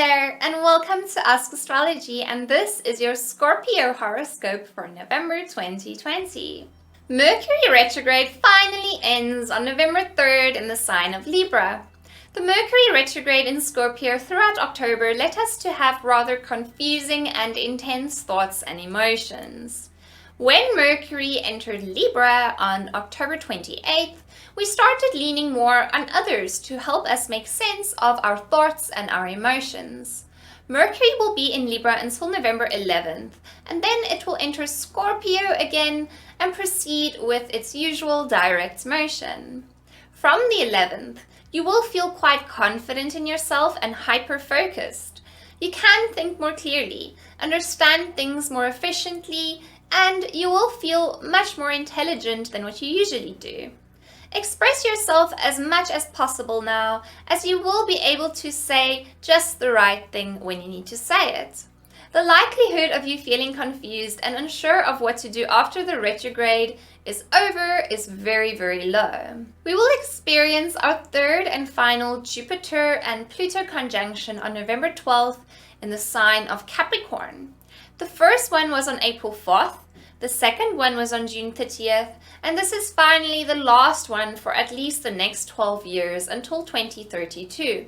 there, and welcome to Ask Astrology, and this is your Scorpio horoscope for November 2020. Mercury Retrograde finally ends on November 3rd in the sign of Libra. The Mercury Retrograde in Scorpio throughout October led us to have rather confusing and intense thoughts and emotions. When Mercury entered Libra on October 28th, we started leaning more on others to help us make sense of our thoughts and our emotions. Mercury will be in Libra until November 11th, and then it will enter Scorpio again and proceed with its usual direct motion. From the 11th, you will feel quite confident in yourself and hyper-focused. You can think more clearly, understand things more efficiently, and you will feel much more intelligent than what you usually do. Express yourself as much as possible now, as you will be able to say just the right thing when you need to say it. The likelihood of you feeling confused and unsure of what to do after the retrograde is over is very, very low. We will experience our third and final Jupiter and Pluto conjunction on November 12th in the sign of Capricorn. The first one was on April 4th. The second one was on June 30th, and this is finally the last one for at least the next 12 years until 2032.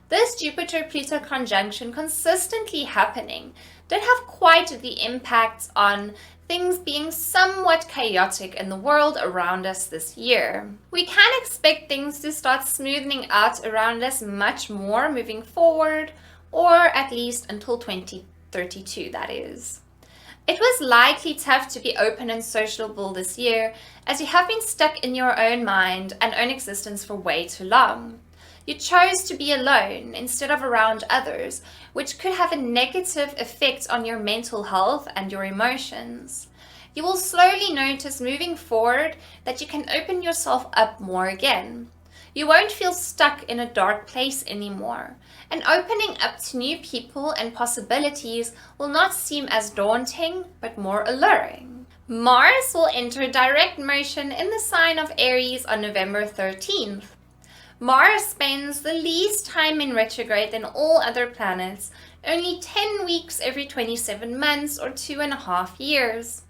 This Jupiter-Pluto conjunction consistently happening did have quite the impact on things being somewhat chaotic in the world around us this year. We can expect things to start smoothing out around us much more moving forward, or at least until 2032, that is. It was likely tough to be open and sociable this year, as you have been stuck in your own mind and own existence for way too long. You chose to be alone instead of around others, which could have a negative effect on your mental health and your emotions. You will slowly notice moving forward that you can open yourself up more again. You won't feel stuck in a dark place anymore, and opening up to new people and possibilities will not seem as daunting, but more alluring. Mars will enter direct motion in the sign of Aries on November 13th. Mars spends the least time in retrograde than all other planets, only 10 weeks every 27 months or 2.5 years.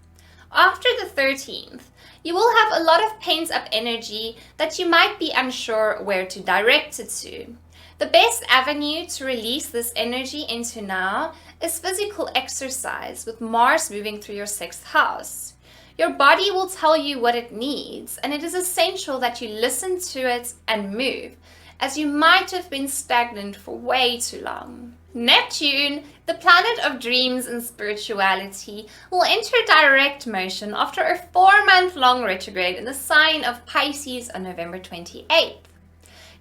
After the 13th, you will have a lot of pent-up energy that you might be unsure where to direct it to. The best avenue to release this energy into now is physical exercise, with Mars moving through your 6th house. Your body will tell you what it needs, and it is essential that you listen to it and move, as you might have been stagnant for way too long. Neptune, the planet of dreams and spirituality, will enter direct motion after a 4-month-long retrograde in the sign of Pisces on November 28th.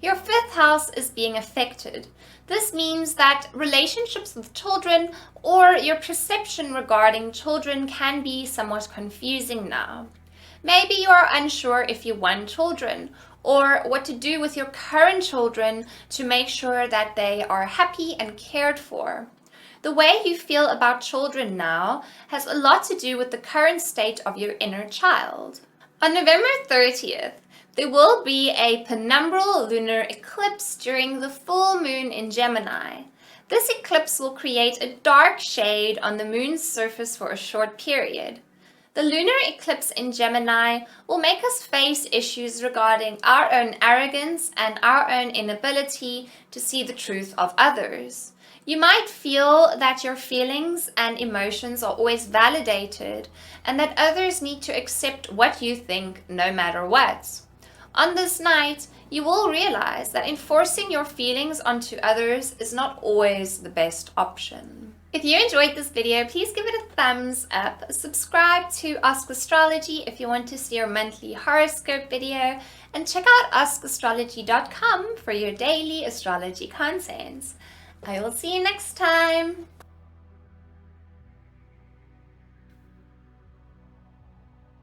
Your 5th house is being affected. This means that relationships with children or your perception regarding children can be somewhat confusing now. Maybe you are unsure if you want children, or what to do with your current children to make sure that they are happy and cared for. The way you feel about children now has a lot to do with the current state of your inner child. On November 30th, there will be a penumbral lunar eclipse during the full moon in Gemini. This eclipse will create a dark shade on the moon's surface for a short period. The lunar eclipse in Gemini will make us face issues regarding our own arrogance and our own inability to see the truth of others. You might feel that your feelings and emotions are always validated and that others need to accept what you think no matter what. On this night, you will realize that enforcing your feelings onto others is not always the best option. If you enjoyed this video, please give it a thumbs up. Subscribe to Ask Astrology if you want to see your monthly horoscope video, and check out askastrology.com for your daily astrology content. I will see you next time.